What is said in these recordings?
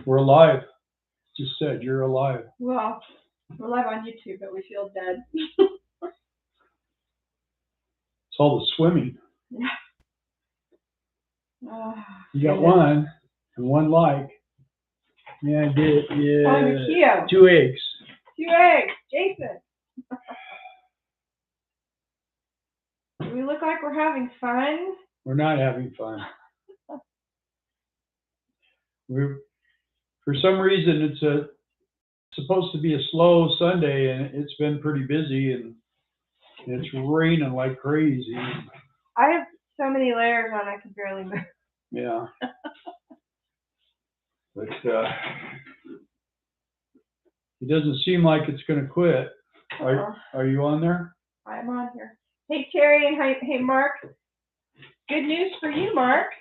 We're alive. Just said you're alive. Well, we're live on YouTube, but we feel dead. It's all the swimming. Yeah. You got one and one like. Yeah, I did. Yeah. 2 eggs. 2 eggs, Jason. Do we look like we're having fun? We're not having fun. For some reason, it's supposed to be a slow Sunday, and it's been pretty busy, and it's raining like crazy. I have so many layers on, I can barely move. Yeah. But it doesn't seem like it's going to quit. Are you on there? I'm on here. Hey, Terry, and hey, Mark. Good news for you, Mark.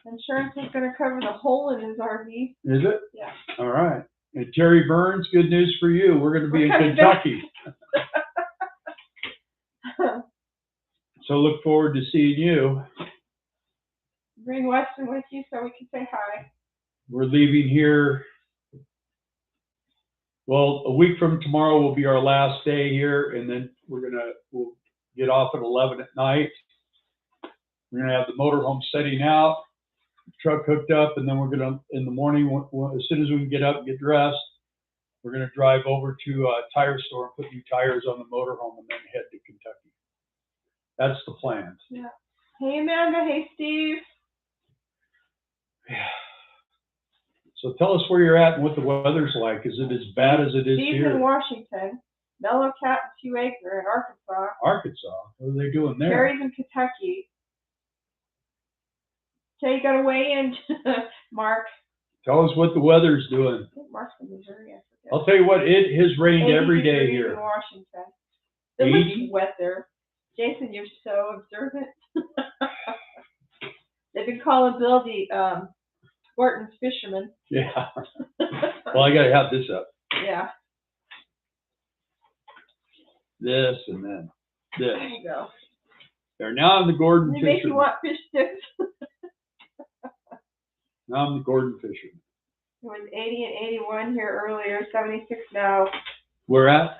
Insurance is going to cover the hole in his RV. Is it? Yeah. All right. And Terry Burns, good news for you. We're going to be in Kentucky. So look forward to seeing you. Bring Weston with you so we can say hi. We're leaving here. Well, a week from tomorrow will be our last day here, and then we'll get off at 11 at night. We're gonna have the motorhome setting out, truck hooked up, and then we're gonna, in the morning, as soon as we can get up and get dressed, we're gonna drive over to a tire store and put new tires on the motorhome, and then head to Kentucky. That's the plan. Yeah. Hey, Amanda. Hey, Steve. Yeah. So tell us where you're at and what the weather's like. Is it as bad as it is Steve's here? in Washington. Mellow Cat and 2 eggs are in Arkansas. Arkansas? What are they doing there? Terry's in Kentucky. Okay, you got to weigh in, Mark. Tell us what the weather's doing. I think Mark's in Missouri, I forget. I'll tell you what, it has rained every day here. In Washington. It looks wet there. Jason, you're so observant. They've been calling Bill the Spartan's fisherman. Yeah. Well, I got to have this up. Yeah. This and then this. There you go. There. Now I'm the Gordon fisherman. They make you want fish sticks. Now I'm the Gordon fisherman. It was 80 and 81 here earlier, 76 now. Where at?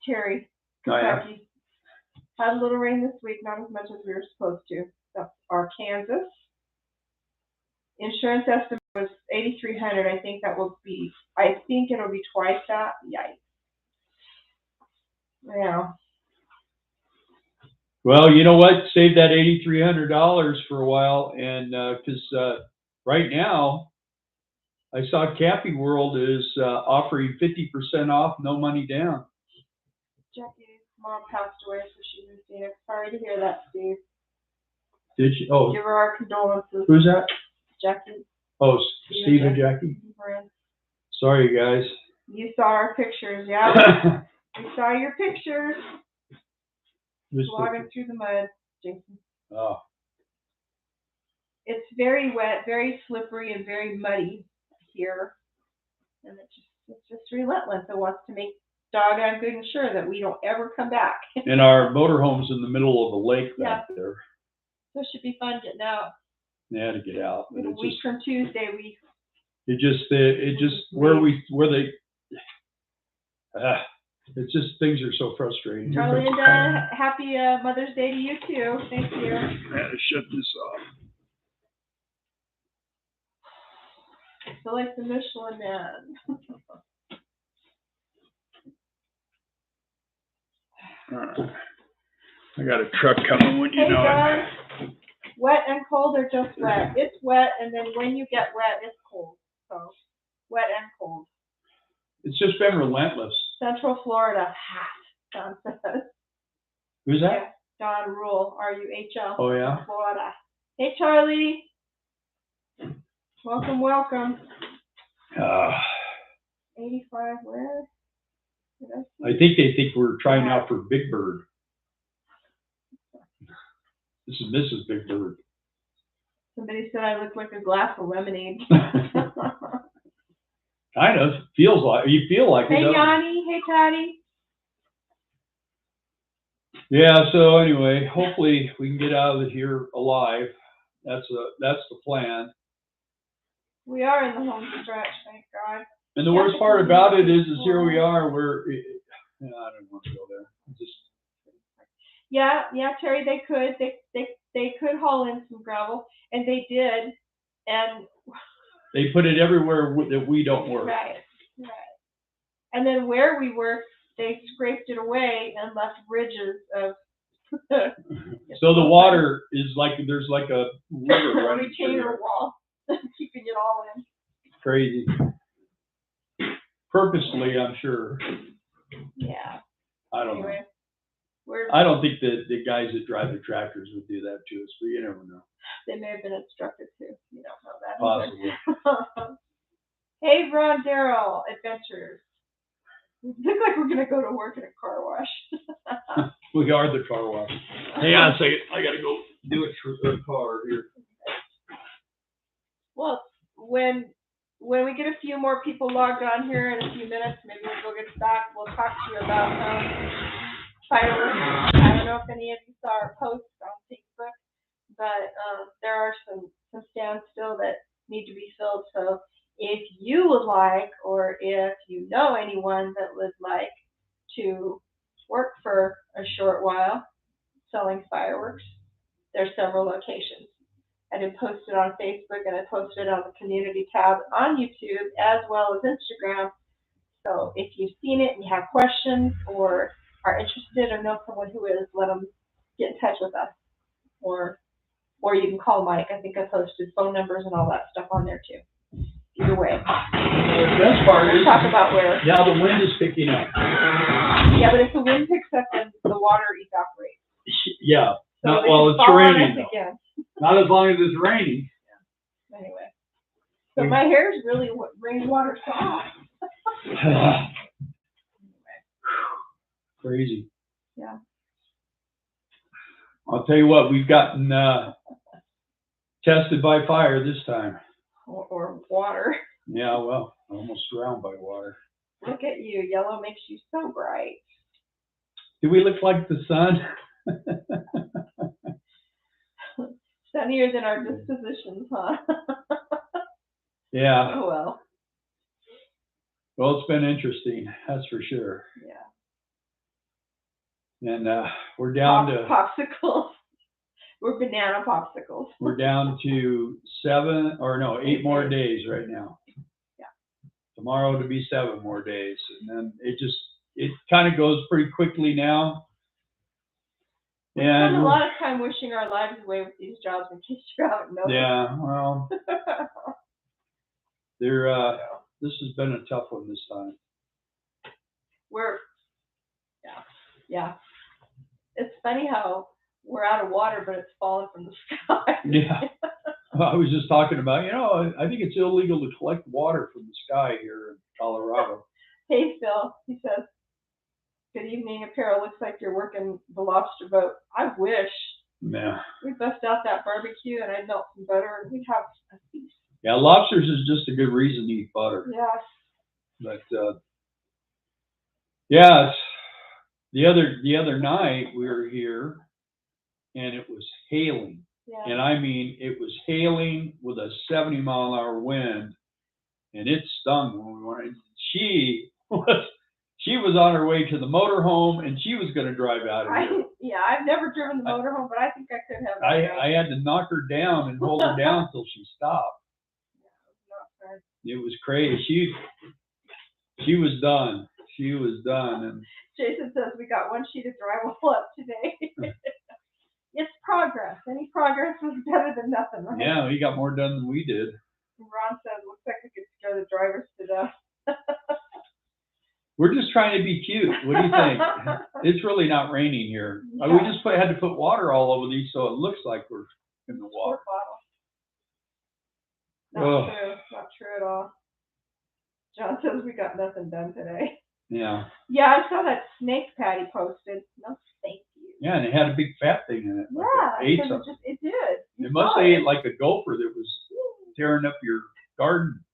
Terry, Oh, yeah. Kentucky. Had a little rain this week, not as much as we were supposed to. That's Arkansas. Insurance estimate was $8,300. I think it'll be twice that. Yikes. Yeah. Well, you know what? Save that $8,300 for a while, and because right now, I saw Cappy World is offering 50% off, no money down. Jackie's mom passed away, so she's in Phoenix. Sorry to hear that, Steve. Did she? Oh. Give her our condolences. Who's that? Jackie. Oh, Steve and Jackie. Sorry, guys. You saw our pictures, yeah? We saw your pictures. Slogging through the mud, Jason. Oh. It's very wet, very slippery, and very muddy here. And it's just relentless. It wants to make doggone good and sure that we don't ever come back. And our motorhome's in the middle of a lake back there. So it should be fun getting out. Yeah, to get out. But a week from Tuesday, it's just things are so frustrating. Charlinda, happy Mother's Day to you too. Thank you. I gotta shut this off. So like the Michelin Man. I got a truck coming when you know it. Wet and cold or just wet? It's wet, and then when you get wet, it's cold. So wet and cold. It's just been relentless. Central Florida, hot, Don says. Who's that? Yeah, Don Rule, RUHL. Oh, yeah? Florida. Hey, Charlie. Welcome, welcome. 85, where? I think they think we're trying out for Big Bird. This is Mrs. Big Bird. Somebody said I look like a glass of lemonade. Kind of. Feels like, you feel like it. Hey, Yanni. Hey, Patty. Yeah, so anyway, hopefully we can get out of here alive. That's the plan. We are in the home stretch, thank God. And the worst part about it is here we are. I don't want to go there. Yeah, Terry, they could haul in some gravel, and they did, and they put it everywhere that we don't work. Right. And then where we work, they scraped it away and left ridges of. So the water is there's like a river running retainer wall, keeping it all in. Crazy. Purposely, I'm sure. Yeah. I don't know. I don't think that the guys that drive the tractors would do that to us, but you never know. They may have been instructed to. You don't know that. Possibly. Hey, Ron Darrell Adventures. We look like we're gonna go to work at a car wash. We are the car wash. Hang on a second. I gotta go do it for the car here. Well, when we get a few more people logged on here in a few minutes, maybe we'll go get back. We'll talk to you about fireworks. I don't know if any of you saw our post on Facebook, but there are some stands still that need to be filled. So if you would like, or if you know anyone that would like to work for a short while selling fireworks, there's several locations. I did post it on Facebook, and I posted it on the community tab on YouTube as well as Instagram. So if you've seen it and you have questions or are interested or know someone who is, let them get in touch with us. Or you can call Mike. I think I posted phone numbers and all that stuff on there too. Either way. The best part is talk about where. Now the wind is picking up. Yeah, but if the wind picks up, then the water evaporates. Yeah. So Not while it's raining. Again. Not as long as it's raining. Yeah. Anyway. So my hair is really rainwater soft. Crazy. Yeah. I'll tell you what, we've gotten tested by fire this time. Or water. Yeah, well, almost drowned by water. Look at you. Yellow makes you so bright. Do we look like the sun? Sunnier than our dispositions, huh? Yeah. Oh, well. Well, it's been interesting, that's for sure. Yeah. And we're down to popsicles. We're banana popsicles. We're down to 8 more days right now. Yeah. Tomorrow to be 7 more days, and then it kind of goes pretty quickly now. We spend a lot of time wishing our lives away with these jobs in case you haven't noticed. Yeah, well, this has been a tough one this time. Yeah. It's funny how we're out of water, but it's falling from the sky. Yeah. I was just talking about, I think it's illegal to collect water from the sky here in Colorado. Hey, Phil, he says, good evening, Apparel. Looks like you're working the lobster boat. I wish. Yeah. We bust out that barbecue and I'd melt some butter and we'd have a feast. Yeah, lobsters is just a good reason to eat butter. Yeah. But yeah, the other night we were here and it was hailing. Yeah. And I mean, it was hailing with a 70-mile-an-hour wind, and it stung when we went. She was on her way to the motorhome, and she was going to drive out of here. Yeah, I've never driven the motorhome, but I think I could have. I had to knock her down and hold her down until she stopped. Yeah, it was crazy. She was done. She was done. And Jason says we got one sheet of drywall up today. It's progress. Any progress was better than nothing, right? Yeah, we got more done than we did. Ron says, looks like we could scare the drivers to death. We're just trying to be cute. What do you think? It's really not raining here. Yeah. We just had to put water all over these so it looks like we're in the water. Not true. Not true at all. John says we got nothing done today. Yeah. Yeah, I saw that snake Patty posted. No, thank you. Yeah, and it had a big fat thing in it. Yeah, it did. It must have ate like a gopher that was tearing up your garden.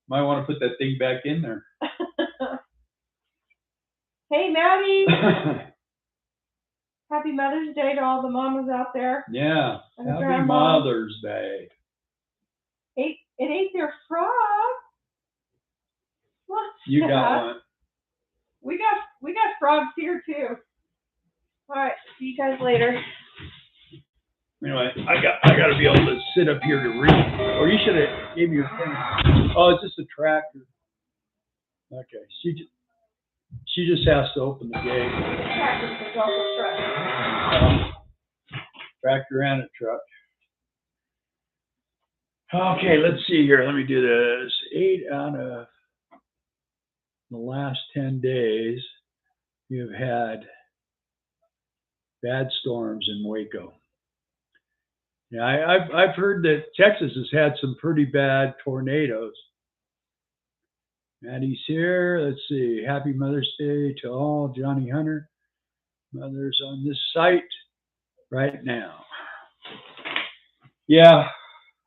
Might want to put that thing back in there. Hey, Maddie. Happy Mother's Day to all the mamas out there. Yeah. And the Happy grandmas. Mother's Day. It ain't their frog. What's You that? got one. We got frogs here too. All right, see you guys later. Anyway, I got to be able to sit up here to read. Or you should have gave me your pen. Oh, it's just a tractor. Okay, she just has to open the gate. Tractor is also truck. Tractor and a truck. Okay, let's see here. Let me do this. 8 out of the last 10 days, you've had bad storms in Waco. Yeah, I've heard that Texas has had some pretty bad tornadoes. Maddie's here. Let's see. Happy Mother's Day to all. Johnny Hunter. Mothers on this site right now. Yeah,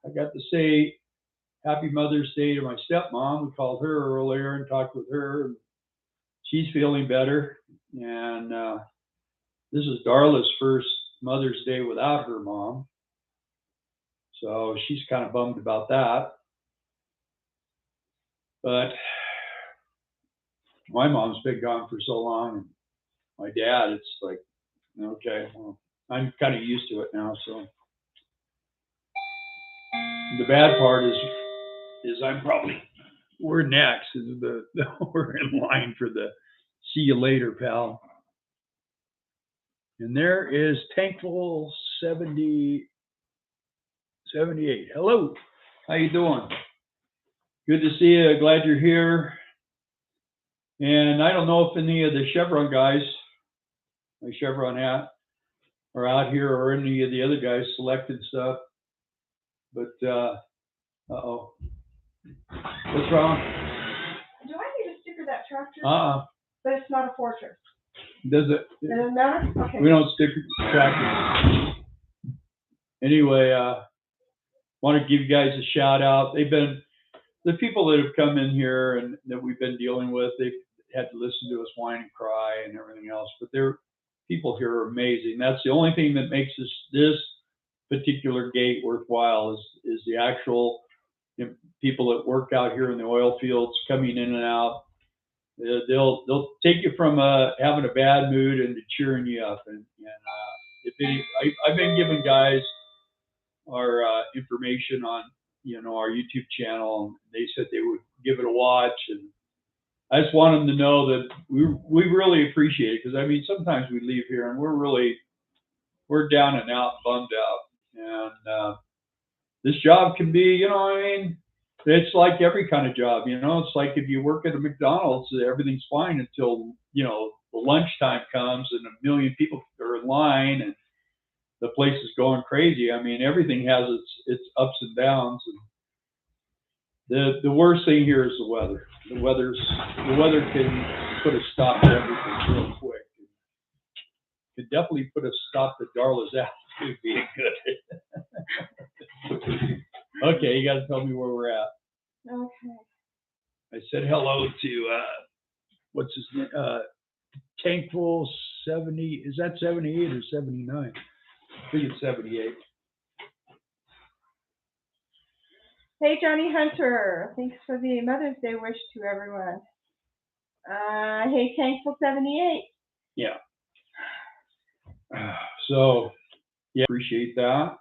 I got to say Happy Mother's Day to my stepmom. We called her earlier and talked with her. She's feeling better. And this is Darla's first Mother's Day without her mom. So she's kind of bummed about that. But my mom's been gone for so long. And my dad, it's like, okay, well, I'm kind of used to it now. So the bad part is we're next. We're in line for the see you later, pal. And there is Thankful 78. Hello, how you doing? Good to see you. Glad you're here. And I don't know if any of the Chevron guys, my Chevron hat, are out here or any of the other guys selected stuff. But uh-oh. What's wrong? Do I need to sticker that tractor? But it's not a fortress. Does it? It doesn't matter? Okay. We don't sticker tractors. Anyway, want to give you guys a shout out. They've been, the people that have come in here and that we've been dealing with, they've had to listen to us whine and cry and everything else, but people here are amazing. That's the only thing that makes this particular gate worthwhile is the actual people that work out here in the oil fields coming in and out. They'll take you from having a bad mood into cheering you up. And I've been giving guys our information on our YouTube channel, and they said they would give it a watch, and I just want them to know that we really appreciate it, because I mean sometimes we leave here and we're down and out, bummed out, and this job can be, it's like every kind of job, it's like if you work at a McDonald's, everything's fine until the lunchtime comes and a million people are in line and the place is going crazy. I mean, everything has its ups and downs, and the worst thing here is the weather. The weather can put a stop to everything real quick. It can definitely put a stop to Darla's attitude being good. Okay, you got to tell me where we're at. Okay. I said hello to what's his name? Thankful 70. Is that 78 or 79? I think it's 78. Hey, Johnny Hunter. Thanks for the Mother's Day wish to everyone. Hey, Thankful 78. Yeah. So, yeah, appreciate that.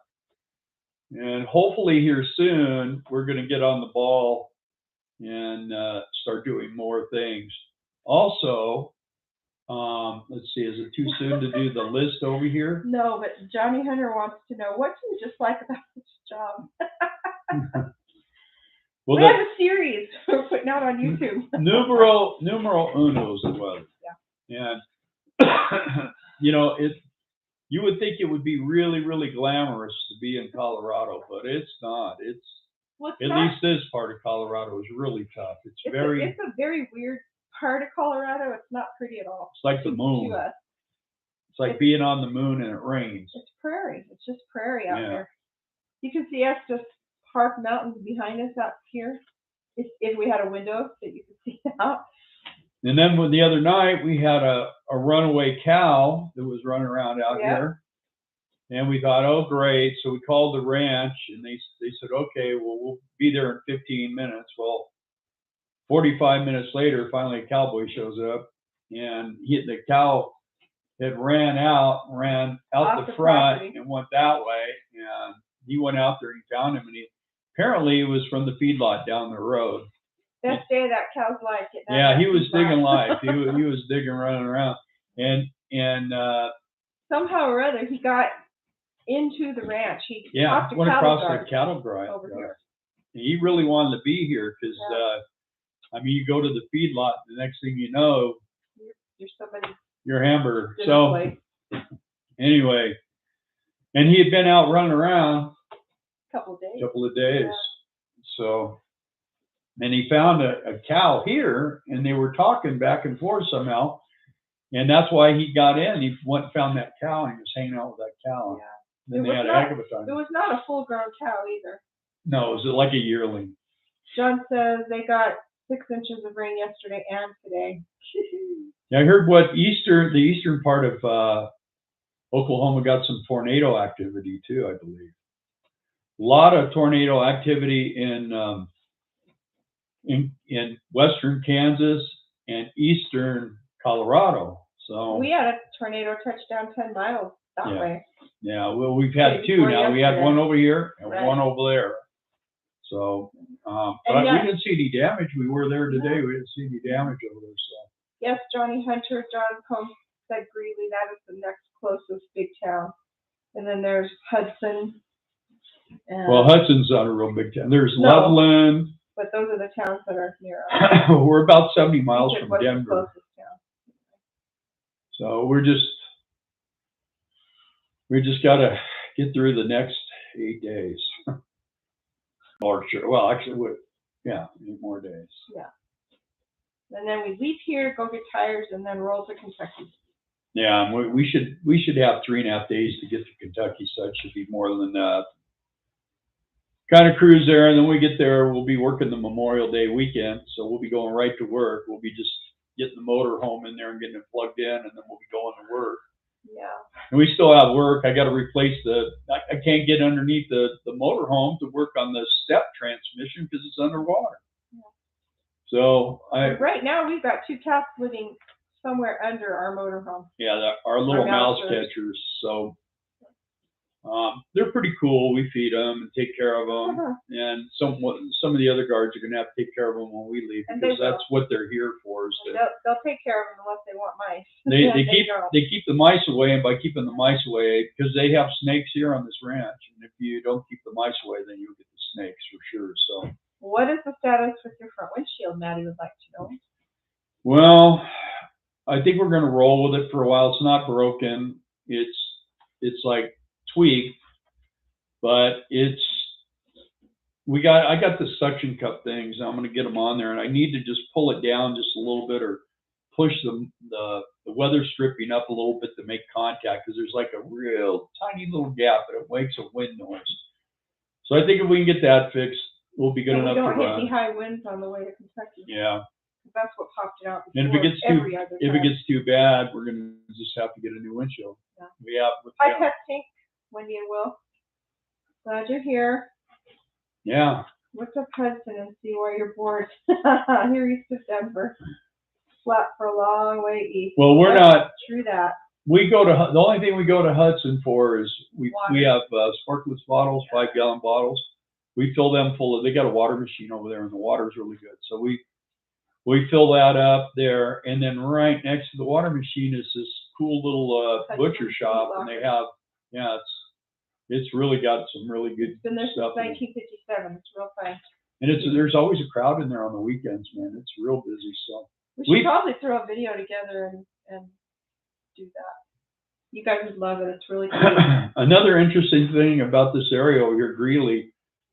And hopefully here soon, we're going to get on the ball and start doing more things. Also, let's see, is it too soon to do the list over here? No, but Johnny Hunter wants to know, what do you just like about this job? Well, we have a series we're putting out on YouTube. numero uno is the weather. Yeah. And, you would think it would be really, really glamorous to be in Colorado, but it's not. It's at least this part of Colorado is really tough. It's a very weird part of Colorado. It's not pretty at all. It's like the moon. It's like being on the moon and it rains. It's prairie. It's just prairie out there. You can see us just park mountains behind us out here. If we had a window that you could see out. And then the other night we had a runaway cow that was running around out here. And we thought, oh, great. So we called the ranch and they said, okay, well, we'll be there in 15 minutes. Well, 45 minutes later, finally a cowboy shows up and the cow had ran out the front property. And went that way. And he went out there and he found him. And apparently it was from the feedlot down the road. Best day of that cow's life. Yeah, he was digging life. He was digging, running around. And somehow or other, he got into the ranch. He went across the cattle guard over here. He really wanted to be here because, I mean, you go to the feedlot, the next thing you know, you're hamburger. So anyway, and he had been out running around a couple of days. Yeah. So, and he found a cow here, and they were talking back and forth somehow, and that's why he got in. He went and found that cow, and he was hanging out with that cow. Yeah. Then they had a heck of a time. It was not a full-grown cow either. No, it was like a yearling. John says they got 6 inches of rain yesterday and today. Yeah, I heard the eastern part of Oklahoma got some tornado activity too, I believe. A lot of tornado activity in western Kansas and eastern Colorado. So we had a tornado touch down 10 miles that way. Yeah, well, we've had two now. We had one over here and one over there. So, but we didn't see any damage. We were there today. We didn't see any damage over there. So. Yes, Johnny Hunter, John Combs said Greeley. That is the next closest big town. And then there's Hudson. Well, Hudson's not a real big town. There's Loveland. But those are the towns that are near us. We're about 70 miles from Denver. The closest town. So we just got to get through the next 8 days. Or sure. Well, actually, 8 more days. Yeah. And then we leave here, go get tires, and then roll to Kentucky. Yeah, and we should have 3.5 days to get to Kentucky, so it should be more than that. Kind of cruise there, and then we get there, we'll be working the Memorial Day weekend, so we'll be going right to work. We'll be just getting the motor home in there and getting it plugged in, and then we'll be going to work. Yeah. And we still have work. I got to replace I can't get underneath the motor home to work on the step transmission because it's underwater. Yeah. So right now we've got 2 cats living somewhere under our motorhome. Yeah, our little mouse catchers. So they're pretty cool. We feed them and take care of them, and some of the other guards are going to have to take care of them when we leave because that's what they're here for. They'll take care of them unless they want mice. They keep the mice away, and by keeping the mice away, because they have snakes here on this ranch, and if you don't keep the mice away, then you'll get the snakes for sure. So. What is the status with your front windshield, Maddie would like to know? Well, I think we're going to roll with it for a while. It's not broken. It's like tweaked, but I got the suction cup things. I'm going to get them on there, and I need to just pull it down just a little bit or push the weather stripping up a little bit to make contact because there's like a real tiny little gap, but it makes a wind noise. So I think if we can get that fixed, we'll be good enough to run. We don't hit any high winds on the way to Kentucky. Yeah. That's what popped it out. And if it gets too bad, we're going to just have to get a new windshield. Yeah. Hi, Pet Tank, Wendy and Will. Glad you're here. Yeah. What's up, Hudson, and see why you're bored. Here east of Denver. Flat for a long way east. Well, we're not. True that. The only thing we go to Hudson for is we have sparkless bottles, 5-gallon bottles. We fill them full of. They got a water machine over there, and the water's really good. So we fill that up there, and then right next to the water machine is this cool little butcher shop, and they have it's really got some really good it's been there stuff. Since 1957. It's real fun. And there's always a crowd in there on the weekends, man. It's real busy. So we should probably throw a video together and do that. You guys would love it. It's really cool. Another interesting thing about this area over here, Greeley,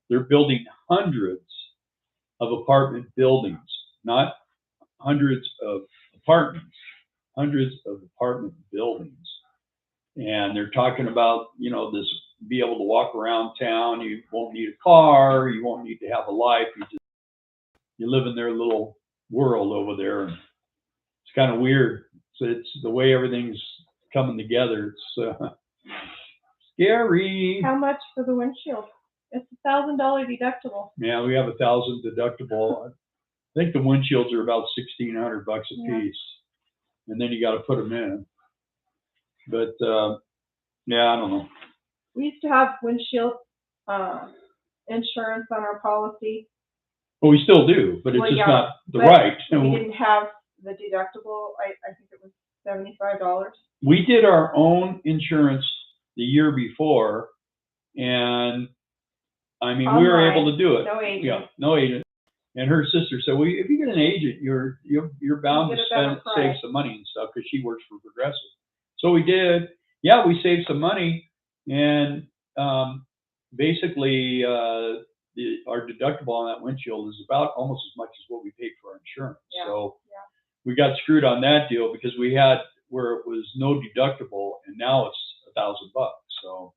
they're building hundreds of apartment buildings, not hundreds of apartments, hundreds of apartment buildings. And they're talking about, this, be able to walk around town. You won't need a car. You won't need to have a life. You live in their little world over there. And kind of weird. So it's the way everything's coming together. It's scary. How much for the windshield? It's $1,000 deductible. Yeah, we have $1,000 deductible. I think the windshields are about $1,600 a piece, and then you got to put them in. But yeah, I don't know. We used to have windshield insurance on our policy. Well, we still do, but it's just not the right. We didn't have the deductible. I think it was $75. We did our own insurance the year before, and I mean, we were able to do it. No agent. Yeah, no agent. And her sister said, "Well, if you get an agent, you're bound to save some money and stuff because she works for Progressive." So we did. Yeah, we saved some money, and basically our deductible on that windshield is about almost as much as what we paid for our insurance. Yeah. So we got screwed on that deal because we had where it was no deductible, and now it's $1,000. So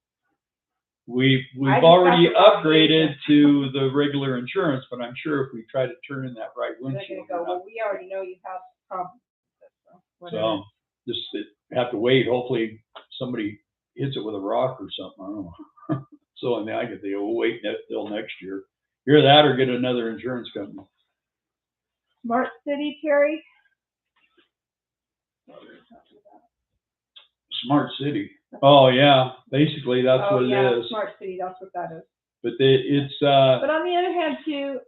we've already upgraded to the regular insurance, but I'm sure if we try to turn in that right windshield, well, we already know you have problems with this, so just have to wait. Hopefully somebody hits it with a rock or something. I don't know. So I mean, I could we'll wait till next year. Either that or get another insurance company. Smart City, Terry. Smart City. Oh yeah, basically that's what it is. Smart City, that's what that is. But it's. But on the other hand, too,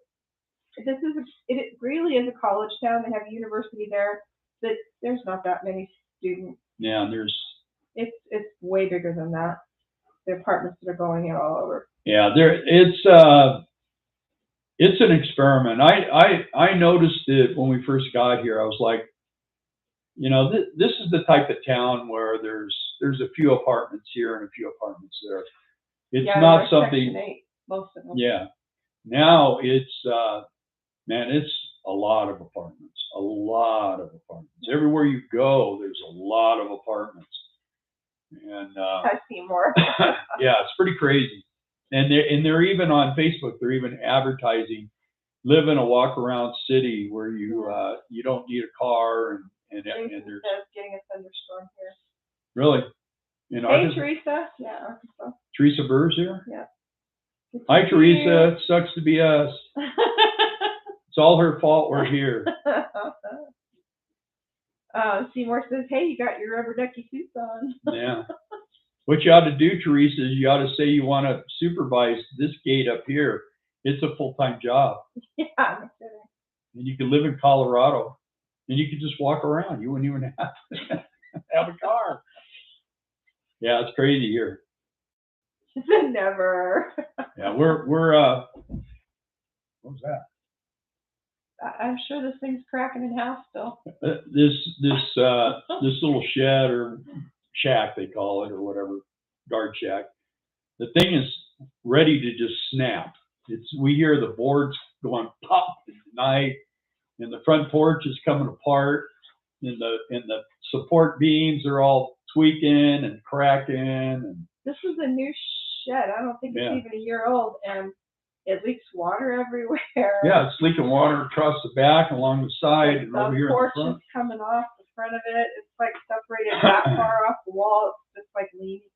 it really is a college town. They have a university there, but there's not that many students. Yeah, there's. It's way bigger than that. The apartments that are going in all over. Yeah, it's an experiment. I noticed it when we first got here. I was like, you know, this is the type of town where there's a few apartments here and a few apartments there. It's not something. Section 8, most of them. Yeah. Now it's man, it's a lot of apartments. A lot of apartments. Everywhere you go, there's a lot of apartments. And I see more. yeah, it's pretty crazy. And they're even on Facebook. They're even advertising, live in a walk around city where you don't need a car and there's getting a thunderstorm here. Really? In Arkansas? Hey, Teresa. Yeah, Arkansas. Teresa Burr's here? Yeah. Hi, Teresa. It sucks to be us. It's all her fault we're here. Seymour says, "Hey, you got your rubber ducky suits on." Yeah. What you ought to do, Teresa, is you ought to say you want to supervise this gate up here. It's a full-time job. Yeah, I'm kidding. And you can live in Colorado, and you can just walk around. You wouldn't even have to have a car. Yeah, it's crazy here. Never. Yeah, we're what was that? I'm sure this thing's cracking in half still. This little shed or shack they call it or whatever, guard shack. The thing is ready to just snap. We hear the boards going pop at night, and the front porch is coming apart, and the support beams are all tweaking and cracking. And this is a new shed. I don't think it's even a year old, and it leaks water everywhere. Yeah, it's leaking water across the back, along the side, and over here in the front. The porch is coming off the front of it. It's like separated that far off the wall. It's just like leaning.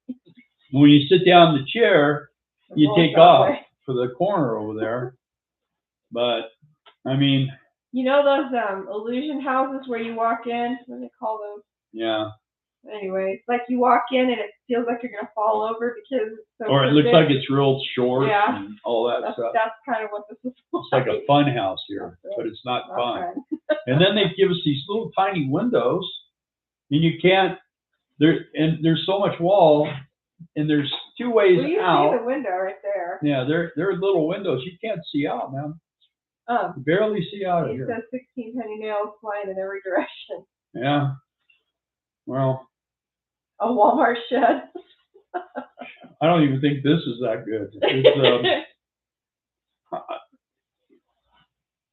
When you sit down in the chair, you take off for the corner over there. But, I mean... You know those illusion houses where you walk in? What do they call those? Yeah. Anyway, it's like you walk in and it feels like you're going to fall over because it's so or it looks like it's real short and all that stuff. That's kind of what this is like. It's like a fun house here, but it's not fun. And then they give us these little tiny windows, and you can't, there's so much wall, and there's two ways you out. See the window right there. Yeah, there are little windows. You can't see out, man. You barely see out of here. It says 16 penny nails flying in every direction. Yeah. Well. A Walmart shed. I don't even think this is that good. It's,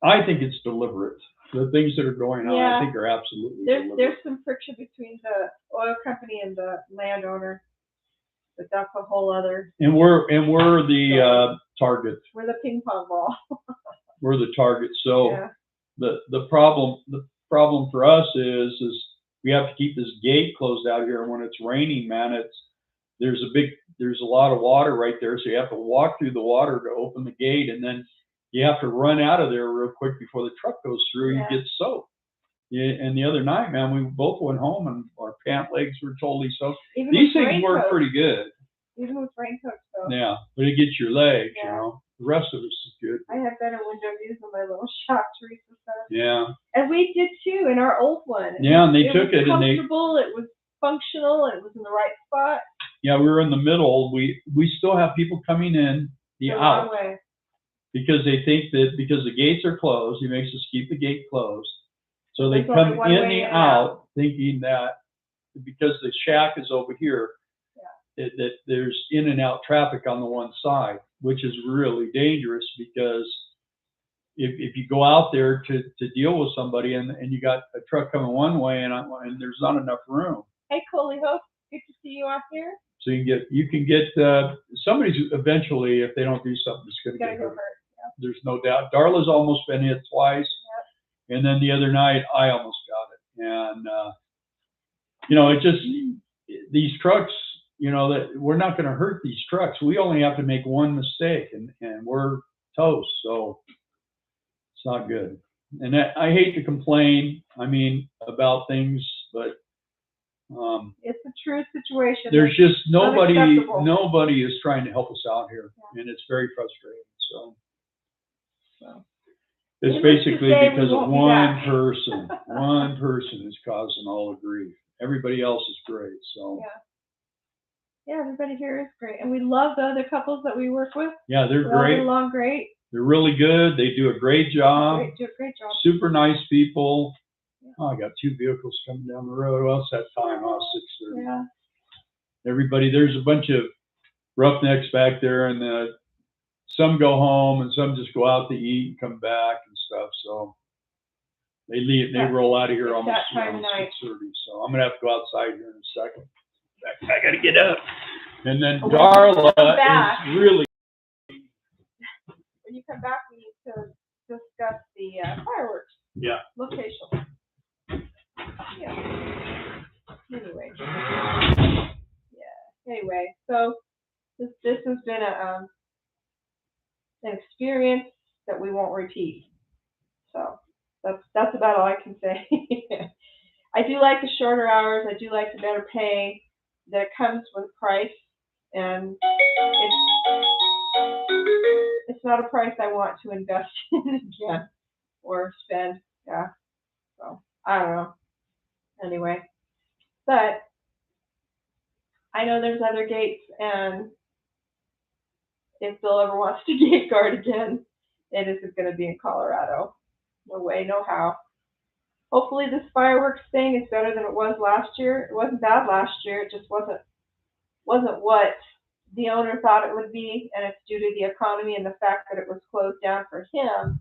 I think it's deliberate. The things that are going on, I think, are absolutely deliberate. There's some friction between the oil company and the landowner, but that's a whole other. And we're the target. We're the ping pong ball. We're the target. So the problem problem for us is we have to keep this gate closed out here. And when it's raining, man, there's a lot of water right there. So you have to walk through the water to open the gate, and then you have to run out of there real quick before the truck goes through. Yeah. You get soaked. Yeah, and the other night, man, we both went home and our pant legs were totally soaked. Even These with things work raincoats. pretty good. Even with raincoats, though. Yeah, but it gets your legs, Yeah. you know. The rest of us is good. I have better window views on my little shop, Teresa said. Yeah. And we did too in our old one. Yeah, and they took it and they. Comfortable. It was functional. It was in the right spot. Yeah, we were in the middle. We still have people coming in the wrong out way. because they think that because the gates are closed, he makes us keep the gate closed. So they There's come only one in way the in and out thinking that because the shack is over here, that there's in and out traffic on the one side, which is really dangerous because if you go out there to deal with somebody and you got a truck coming one way and there's not enough room. Hey, Coley Hope, good to see you out here. So you can get somebody's eventually, if they don't do something, it's going to get hurt. Yeah. There's no doubt. Darla's almost been hit twice. Yep. And then the other night I almost got it. And you know, it just these trucks, you know, that we're not going to hurt these trucks. We only have to make one mistake and we're toast. So it's not good. And I hate to complain, I mean, about things, but it's a true situation. There's just nobody is trying to help us out here, and it's very frustrating. So it's basically because of one person. One person is causing all the grief. Everybody else is great. So yeah, everybody here is great, and we love the other couples that we work with. Yeah, they're great. They get along great. They're really good. They do a great job. Do a great job. Super nice people. Oh, I got 2 vehicles coming down the road. Well, it's that time. 6:30. Yeah. Everybody, there's a bunch of roughnecks back there, and some go home, and some just go out to eat and come back and stuff. So they leave. They roll out of here almost 6:30. So I'm gonna have to go outside here in a second. I gotta get up. And then Darla is really. When you come back, we need to discuss the fireworks. Yeah. Location. Yeah. Anyway. Yeah. Anyway, so this has been an experience that we won't repeat. So that's about all I can say. I do like the shorter hours. I do like the better pay that comes with a price, and it's not a price I want to invest in again or spend. Yeah. So I don't know. Anyway, but I know there's other gates, and if Bill ever wants to gate guard again, it isn't going to be in Colorado. No way, no how. Hopefully this fireworks thing is better than it was last year. It wasn't bad last year. It just wasn't what the owner thought it would be, and it's due to the economy and the fact that it was closed down for him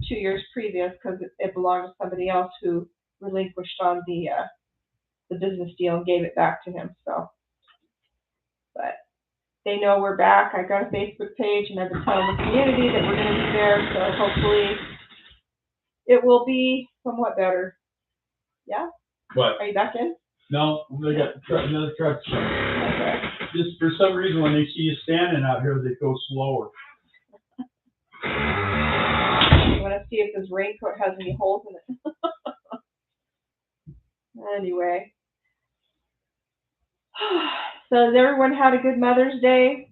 2 years previous because it belonged to somebody else who relinquished on the business deal and gave it back to him. So, but they know we're back. I got a Facebook page, and I've been telling the community that we're going to be there. So hopefully it will be somewhat better. Yeah? What? Are you back in? No, they got another truck. Okay. Just for some reason, when they see you standing out here, they go slower. I want to see if this raincoat has any holes in it. Anyway. So has everyone had a good Mother's Day?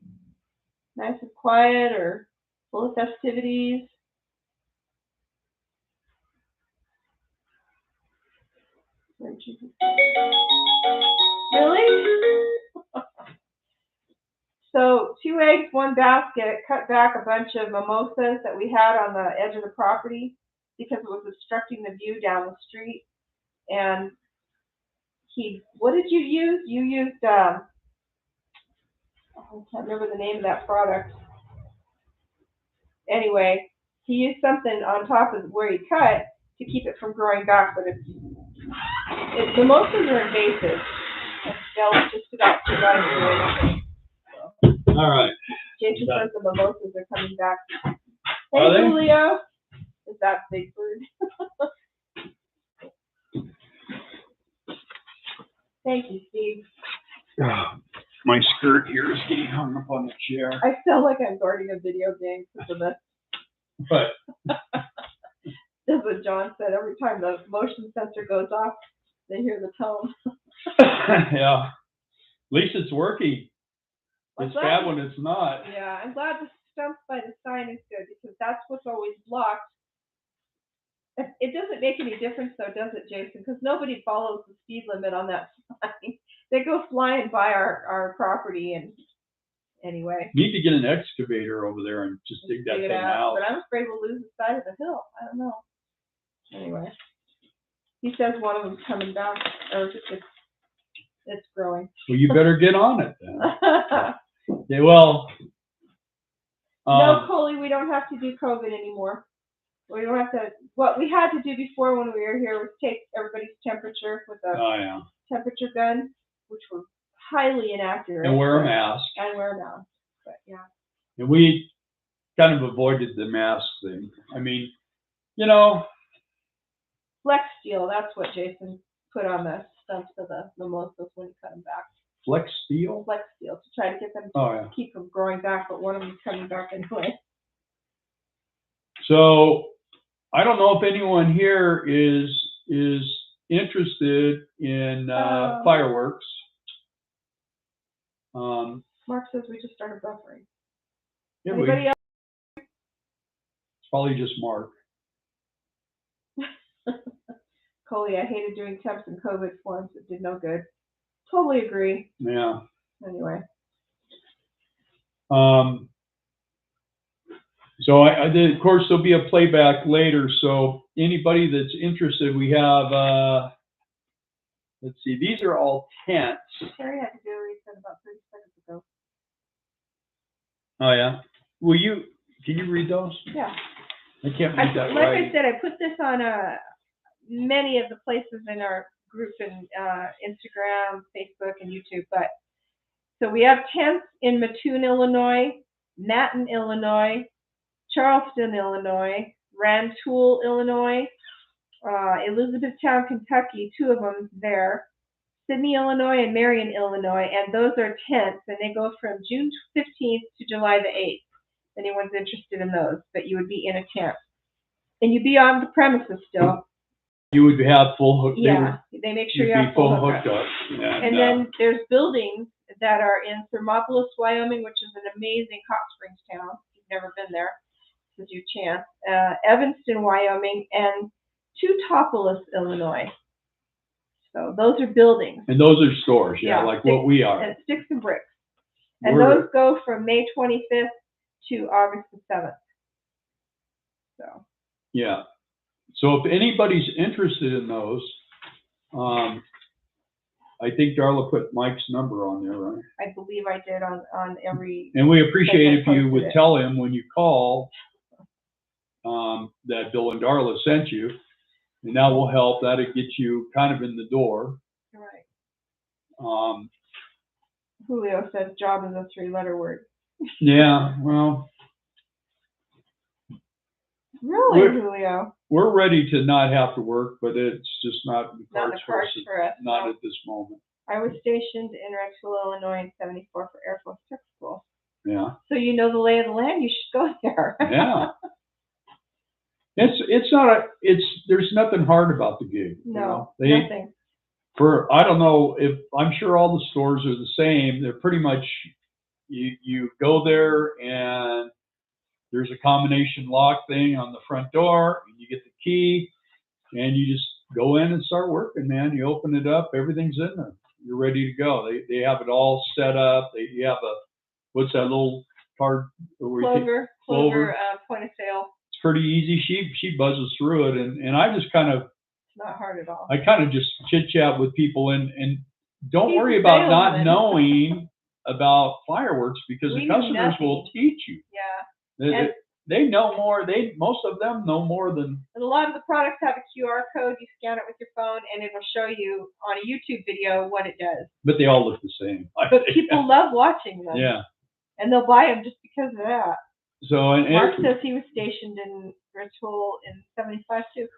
Nice and quiet or full of festivities? Really? So 2 eggs, 1 basket, cut back a bunch of mimosas that we had on the edge of the property because it was obstructing the view down the street. And what did you use? You used, I can't remember the name of that product. Anyway, he used something on top of where he cut to keep it from growing back, but mimosas are invasive. They'll just about survive away. All right. Jason says the mimosas are coming back. Hey, Are they? Julio. Is that big bird? Thank you, Steve. My skirt here is getting hung up on the chair. I sound like I'm guarding a video game because of this. But That's what John said. Every time the motion sensor goes off, they hear the tone. yeah, at least it's working. It's bad when it's not. Yeah, I'm glad the stump by the sign is good because that's what's always blocked. It doesn't make any difference though, does it, Jason? Because nobody follows the speed limit on that sign. They go flying by our property and anyway. Need to get an excavator over there and just dig that thing out. But I'm afraid we'll lose the side of the hill. I don't know. Anyway, he says one of them's coming back, or it's growing. Well, you better get on it then. Yeah, well. No, Coley, we don't have to do COVID anymore. We don't have to. What we had to do before when we were here was take everybody's temperature with a temperature gun, which was highly inaccurate. And wear a mask. But yeah. And we kind of avoided the mask thing. I mean, you know. Flex steel, that's what Jason put on the stumps of the mimosas when he cut them back. Flex steel? Flex steel, to try to get them to keep them growing back, but one of them's coming back anyway. So, I don't know if anyone here is interested in fireworks. Mark says we just started buffering. Yeah, anybody else? It's probably just Mark. Coley, I hated doing temps and COVID forms. It did no good. Totally agree. Yeah. Anyway. So I did, of course, there'll be a playback later. So anybody that's interested, we have, let's see, these are all tents. Terry had to do a reset about 30 seconds ago. Oh, yeah. Can you read those? Yeah. I can't read that like right. I said, I put this on many of the places in our group in Instagram, Facebook, and YouTube. But so we have tents in Mattoon, Illinois, Matin, Illinois, Charleston, Illinois, Rantoul, Illinois, Elizabethtown, Kentucky, 2 of them there, Sydney, Illinois, and Marion, Illinois, and those are tents, and they go from June 15th to July the 8th. If anyone's interested in those, but you would be in a tent, and you'd be on the premises still. You would have full hook. Yeah, they make sure you have full hooked up. And then there's buildings that are in Thermopolis, Wyoming, which is an amazing hot springs town. If you've never been there, this is your chance. Evanston, Wyoming, and Teutopolis, Illinois. So those are buildings. And those are stores, like what we are. And sticks and bricks. And those go from May 25th to August the 7th. So. Yeah. So if anybody's interested in those, I think Darla put Mike's number on there, right? I believe I did on every. And we appreciate if you would tell him when you call that Bill and Darla sent you, and that will help. That'll get you kind of in the door. Right. Julio says job is a 3-letter word. Yeah, well. Really, Julio? We're ready to not have to work, but it's just not in the cards for us. Not at this moment. I was stationed in Rantoul, Illinois in '74 for Air Force Tech School. Yeah. So you know the lay of the land. You should go there. Yeah. There's nothing hard about the gig. No, nothing. I don't know if, I'm sure all the stores are the same. They're pretty much, you go there and there's a combination lock thing on the front door, and you get the key, and you just go in and start working, man. You open it up, everything's in there. You're ready to go. They have it all set up. You have what's that little card? Clover point of sale. It's pretty easy. She buzzes through it, and I just kind of. It's not hard at all. I kind of just chit chat with people, and don't worry about not knowing about fireworks, because the customers will teach you. Yeah. They know more. Most of them know more than. And a lot of the products have a QR code. You scan it with your phone, and it will show you on a YouTube video what it does. But they all look the same. But people love watching them. Yeah. And they'll buy them just because of that. So Mark says he was stationed in Rantoul in '75 too.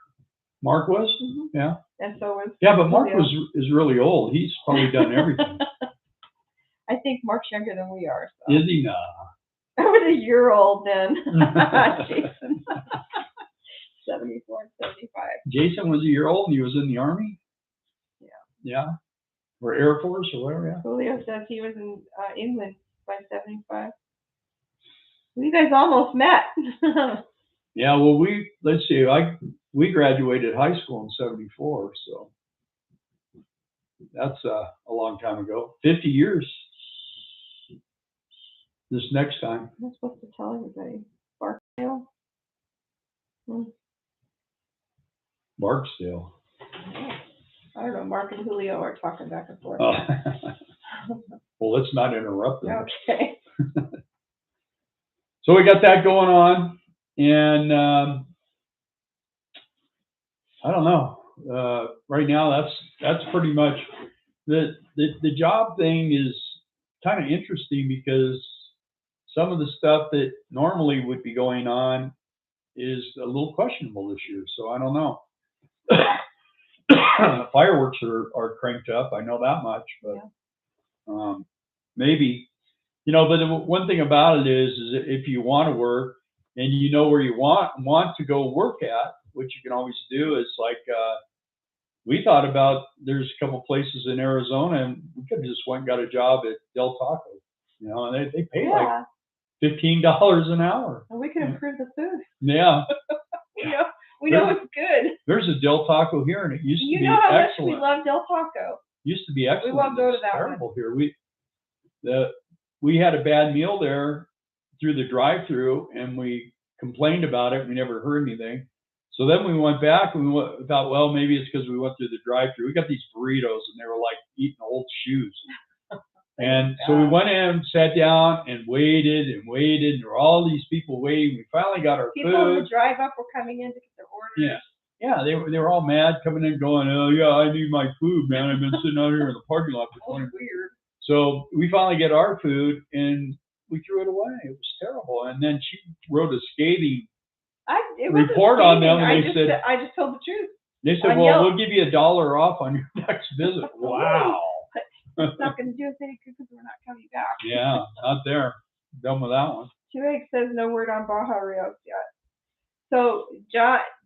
Mark was? Mhm. Yeah. And so was. Yeah, but Mark Julio. is really old. He's probably done everything. I think Mark's younger than we are. So. Is he? Nah. I was a year old then. Jason. 74 and 75. Jason was a year old and he was in the Army? Yeah. Yeah. Or Air Force or whatever, yeah. Julio says he was in England by 75. Well, you guys almost met. Yeah, well, let's see, we graduated high school in 74, so that's a long time ago. 50 years this next time. I'm not supposed to tell everybody. Barksdale? Barksdale. I don't know. Mark and Julio are talking back and forth. Oh. Well, let's not interrupt them. Okay. So we got that going on, and I don't know. Right now, that's pretty much the job thing is kind of interesting because some of the stuff that normally would be going on is a little questionable this year. So I don't know. Fireworks are cranked up. I know that much, but maybe, but the one thing about it is if you want to work and you know where you want to go work at, which you can always do, is like, we thought about, there's a couple places in Arizona and we could have just went and got a job at Del Taco, and they pay like $15 an hour. And we can improve the food. Yeah. we know it's good. There's a Del Taco here and it used to be excellent. You know how much we love Del Taco. Used to be excellent. We won't go to that terrible one. Here. We had a bad meal there through the drive-through and we complained about it. We never heard anything. So then we went back and we thought, well, maybe it's because we went through the drive-through. We got these burritos and they were like eating old shoes. And so we went in, sat down and waited. And there were all these people waiting. We finally got our food. People in the drive-up were coming in to get their orders. Yeah, they were all mad coming in going, oh, yeah, I need my food, man. I've been sitting out here in the parking lot for 20 weird. So we finally get our food and we threw it away. It was terrible. And then she wrote a scathing report on them, and they said, I just told the truth. They said, well, we'll give you $1 off on your next visit. Wow. It's not going to do us any good because we're not coming back. Yeah, not there. Done with that one. Two Eggs says no word on Baja Rios yet. So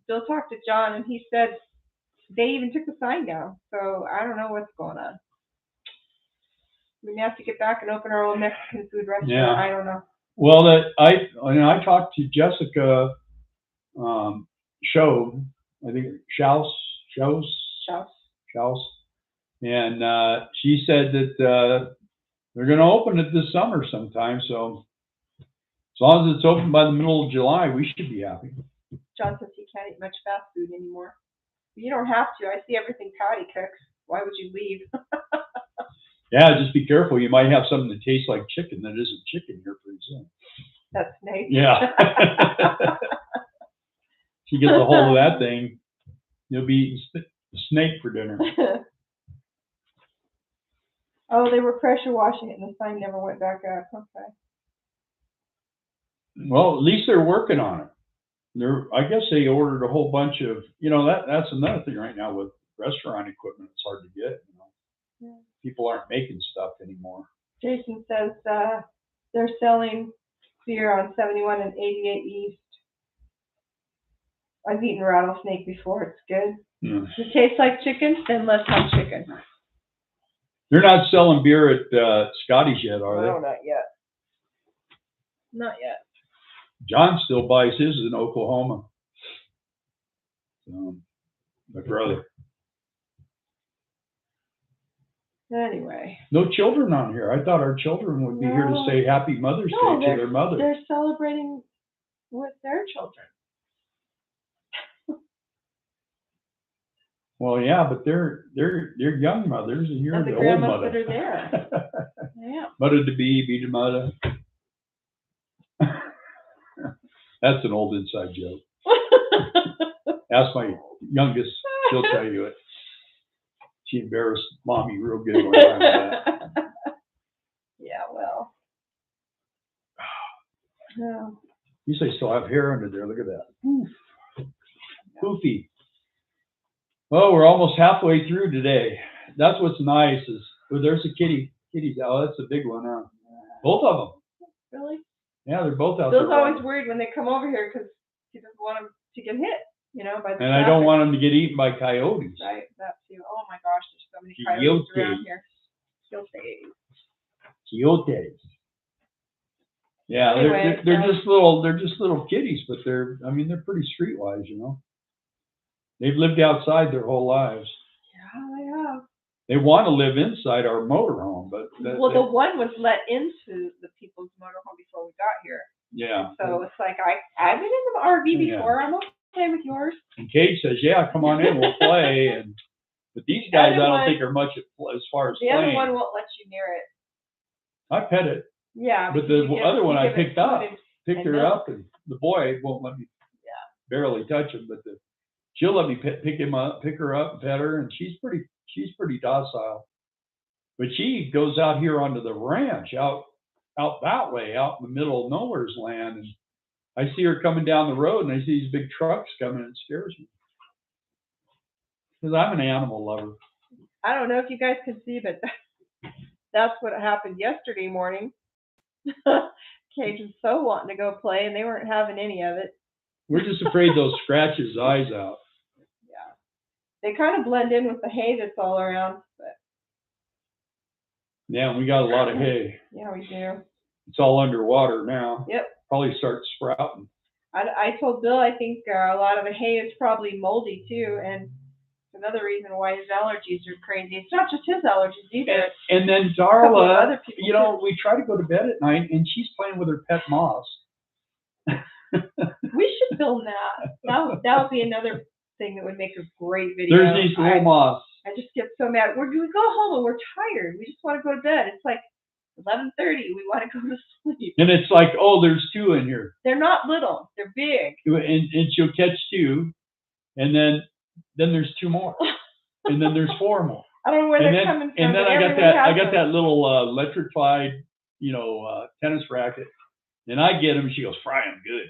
Bill talked to John, and he said they even took the sign down. So I don't know what's going on. We may have to get back and open our own Mexican food restaurant. Yeah. I don't know. Well, I talked to Jessica I think Schaus, and she said that they're going to open it this summer sometime. So as long as it's open by the middle of July, we should be happy. John says he can't eat much fast food anymore. You don't have to. I see everything Patty cooks. Why would you leave? Yeah, just be careful. You might have something that tastes like chicken that isn't chicken here pretty soon. That's snake. Yeah. She gets a hold of that thing, you'll be eating snake for dinner. Oh, they were pressure washing it and the sign never went back up. Okay. Well, at least they're working on it. I guess they ordered a whole bunch of, that's another thing right now with restaurant equipment. It's hard to get, Yeah. People aren't making stuff anymore. Jason says they're selling beer on 71 and 88 East. I've eaten rattlesnake before. It's good. Yeah. Does it taste like chicken? Then let's have chicken. They're not selling beer at Scotty's yet, are they? No, not yet. Not yet. John still buys his in Oklahoma. My brother. Anyway. No children on here. I thought our children would be here to say Happy Mother's Day to their mother. They're celebrating with their children. Well, yeah, but they're young mothers, and you're the old mother. That are there. Yeah. Mother to be the mother. That's an old inside joke. Ask my youngest; she'll tell you it. She embarrassed mommy real good one time with that. Yeah, well. No. You say still have hair under there. Look at that. Poofy. Well, we're almost halfway through today. That's what's nice is, oh, there's a kitty. Kitty's out. Oh, that's a big one, huh? Both of them. Really? Yeah, they're both out Bill's there. always worried when they come over here because he doesn't want them to get hit, you know, by the And I don't want them to get eaten by coyotes. Right, that too. Oh my gosh, there's so many coyotes around here. Coyotes. Yeah, Anyway, they're just little kitties, but they're pretty streetwise, you know. They've lived outside their whole lives. Yeah, they have. They want to live inside our motorhome, but the one was let into the people's motorhome before we got here. Yeah. And so it's like I've been in the RV before. I'm okay with yours. And Kate says, "Yeah, come on in, we'll play." But these guys, I don't think are much as far as the playing. other one won't let you near it. I pet it. Yeah. But the other one I picked up, picked her up, and the boy won't let me barely touch him, but she'll let me pick him up, pick her up, pet her, and she's pretty docile. But she goes out here onto the ranch, out that way, out in the middle of nowhere's land, and I see her coming down the road, and I see these big trucks coming, and it scares me. Because I'm an animal lover. I don't know if you guys can see, but that's what happened yesterday morning. Cage was so wanting to go play, and they weren't having any of it. We're just afraid they'll scratch his eyes out. Yeah. They kind of blend in with the hay that's all around. But... Yeah, we got a lot of hay. Yeah, we do. It's all underwater now. Yep. Probably start sprouting. I told Bill I think a lot of the hay is probably moldy too, and another reason why his allergies are crazy. It's not just his allergies either. And then Darla, you know, we try to go to bed at night, and she's playing with her pet moths. We should film that. That would be another thing that would make a great video. There's these little moths. I just get so mad. We go home and we're tired. We just want to go to bed. It's like 11:30. We want to go to sleep. And it's like, oh, there's two in here. They're not little. They're big. And she'll catch two, and then there's two more, and then there's four more. I don't know where they're coming from. And then I got that little electrified, tennis racket, and I get them. She goes, fry them good.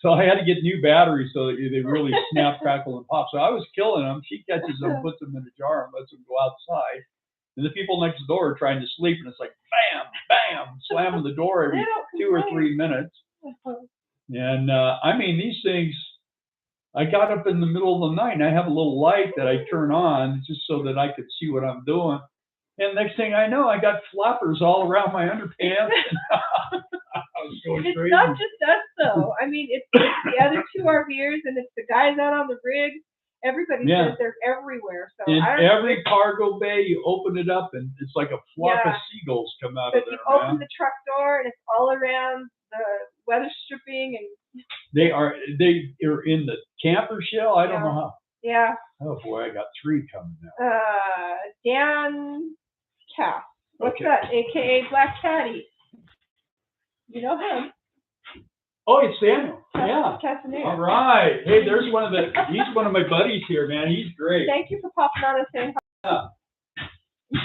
So I had to get new batteries so that they really snap, crackle, and pop. So I was killing them. She catches them, puts them in a jar, and lets them go outside. And the people next door are trying to sleep, and it's like bam, bam, slamming the door every 2 or 3 minutes. And these things. I got up in the middle of the night, and I have a little light that I turn on just so that I could see what I'm doing. And next thing I know, I got flappers all around my underpants. I was going crazy. It's not just us, though. I mean, it's the other two RVers, and it's the guys out on the rig. Everybody says they're everywhere. So in every cargo bay, you open it up, and it's like a flock of seagulls come out of there. You open the truck door, and it's all around the weather stripping, and they are in the camper shell. I don't know how. Yeah. Oh boy, I got 3 coming now. Dan Cass. What's that? AKA Black Caddy. You know him. Oh, it's Daniel. Yeah. Castaneda. All right. Hey, he's one of my buddies here, man. He's great. Thank you for popping on and saying hi.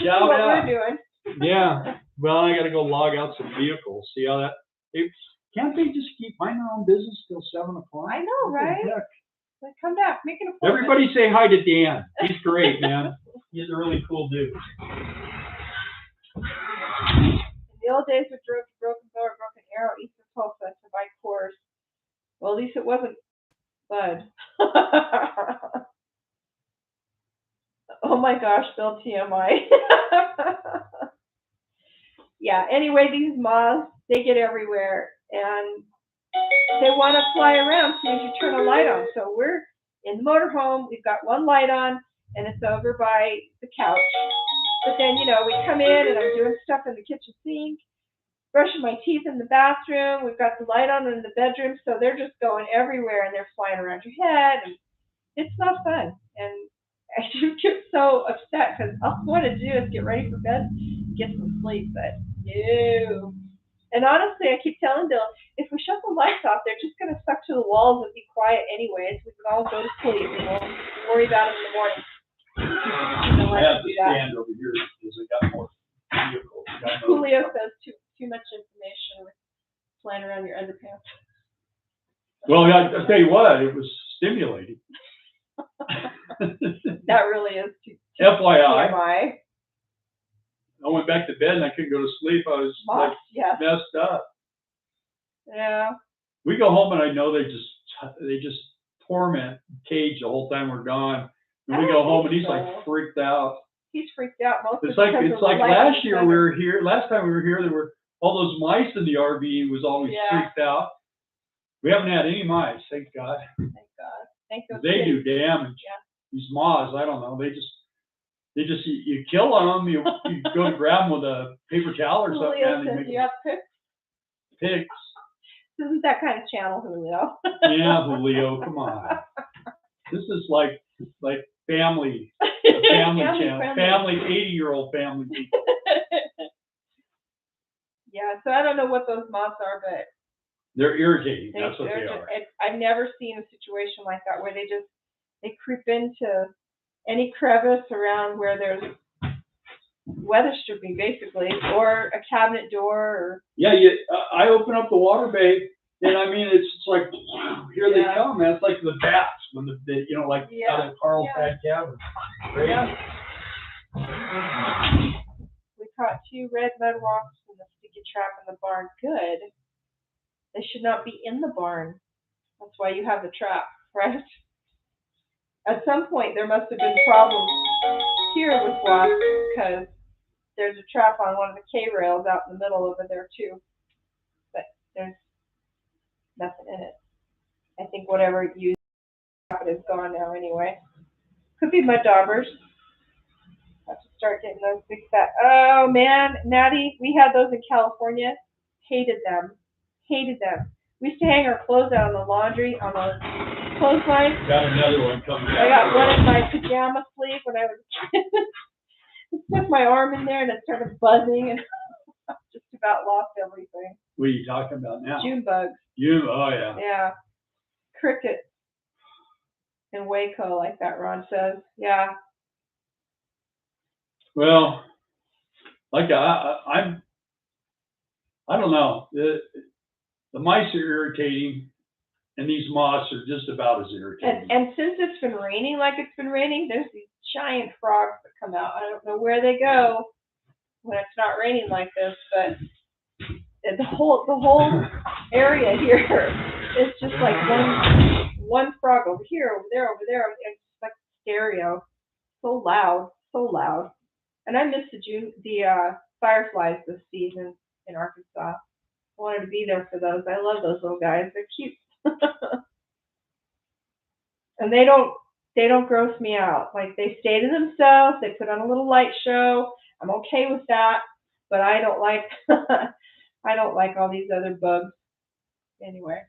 Shout what out. we're doing. Yeah. Well, I got to go log out some vehicles. See how that. Can't they just keep minding their own business till 7 o'clock? I know, right? Like, come back, make an appointment. Everybody say hi to Dan. He's great, man. He's a really cool dude. In the old days, we drove to Broken Bow or Broken Arrow, east of Tulsa, to buy cores. Well, at least it wasn't Bud. Oh my gosh, Bill TMI. Yeah, anyway, these moths, they get everywhere, and they want to fly around as soon as you turn a light on. So we're in the motorhome, we've got one light on, and it's over by the couch. But then, we come in, and I'm doing stuff in the kitchen sink, brushing my teeth in the bathroom. We've got the light on in the bedroom, so they're just going everywhere, and they're flying around your head, and it's not fun. And I just get so upset because all I want to do is get ready for bed, get some sleep, but no. And honestly, I keep telling Bill, if we shut the lights off, they're just going to suck to the walls and be quiet anyways. We can all go to sleep and we'll worry about it in the morning. I have to stand over here because I got more vehicles. Julio says too much information with flying around your underpants. Well, I'll tell you what, it was stimulating. That really is too FYI, TMI. I went back to bed and I couldn't go to sleep. I was like Yes. messed up. Yeah. We go home and I know they just torment Cage the whole time we're gone. And we go home and he's like freaked out. He's freaked out mostly. It's like last year we were here. Last time we were here, there were all those mice in the RV. He was always freaked out. We haven't had any mice, thank God. Thank God. Thank God. They do damage. Yeah. These moths, I don't know. They just you kill them. You go to grab them with a paper towel or something. Julio says, "Do you have pigs?" Pigs. This isn't that kind of channel, Julio. Yeah, Julio, come on. This is like family channel, family 80-year-old family people. Yeah, so I don't know what those moths are, but they're irritating. That's what they are. I've never seen a situation like that where they creep into any crevice around where there's weather stripping, basically, or a cabinet door. Or yeah, I open up the water bay, and I mean it's like here they come, man. It's like the bats when out of Carlsbad cabin. Great. Yeah. We caught 2 red mudwalks in the sticky trap in the barn. Good. They should not be in the barn. That's why you have the trap, right? At some point, there must have been problems here with wasps because there's a trap on one of the K-rails out in the middle over there too. But there's nothing in it. I think whatever it used is gone now anyway. Could be mud daubers. Have to start getting those fixed up. Oh man, Maddie, we had those in California. Hated them. We used to hang our clothes out on the laundry on the clothesline. Got another one coming. I got one in my pajama sleeve when I was a kid. I stuck my arm in there and it started buzzing and I just about lost everything. What are you talking about now? June bugs. Oh yeah. Yeah. Crickets in Waco, like that Ron says. Yeah. Well, like I don't know. The mice are irritating, and these moths are just about as irritating. And since it's been raining like it's been raining, there's these giant frogs that come out. I don't know where they go when it's not raining like this, but the whole area here is just like one frog over here, over there. It's like stereo. So loud. And I missed the fireflies this season in Arkansas. I wanted to be there for those. I love those little guys. They're cute. And they don't gross me out. Like, they stay to themselves. They put on a little light show. I'm okay with that. But I don't like all these other bugs. Anyway,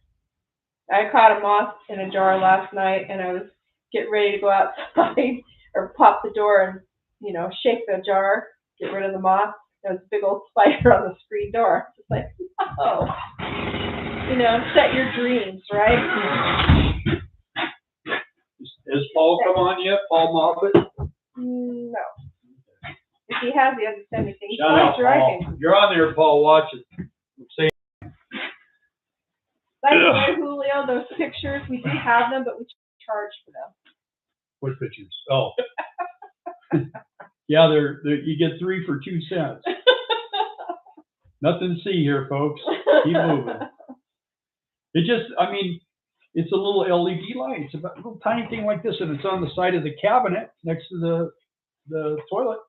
I caught a moth in a jar last night, and I was getting ready to go outside or pop the door and shake the jar, get rid of the moth. There was a big old spider on the screen door. It's like, oh, set your dreams, right? Has Paul come on yet? Paul Moffat? No. If he has, he hasn't said anything. Shout out, Paul. You're on there, Paul. Watch it. Say. By the way, Julio, those pictures, we do have them, but we charge for them. What pictures? Oh. Yeah, you get 3 for 2 cents. Nothing to see here, folks. Keep moving. It's a little LED light. It's a little tiny thing like this, and it's on the side of the cabinet next to the toilet.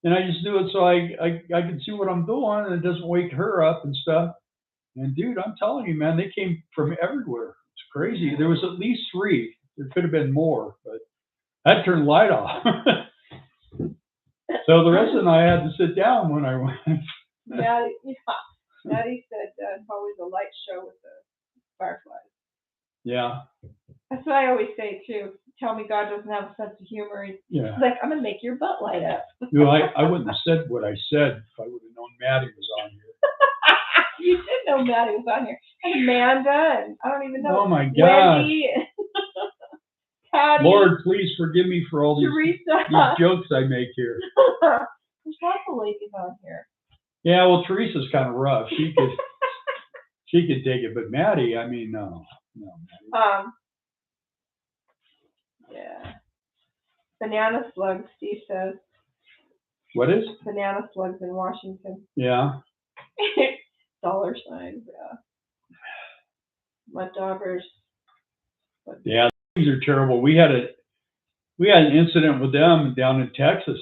And I just do it so I can see what I'm doing, and it doesn't wake her up and stuff. And dude, I'm telling you, man, they came from everywhere. It's crazy. There was at least 3. There could have been more, but I turned the light off. So the rest of the night I had to sit down when I went. Yeah. Daddy said it's always a light show with the fireflies. Yeah. That's what I always say too. Tell me God doesn't have a sense of humor. He's like, I'm gonna make your butt light up. I wouldn't have said what I said if I would have known Maddie was on here. You did know Maddie was on here. And Amanda, and I don't even know. Oh my God. Wendy, Patty. Lord, please forgive me for all these jokes I make here. There's lots of ladies on here. Yeah, well, Teresa's kind of rough. She could take it, but Maddie, no. Yeah. Banana slugs, Steve says. What is? Banana slugs in Washington. Yeah. Dollar signs, yeah. Mud daubers. Yeah, these are terrible. We had an incident with them down in Texas,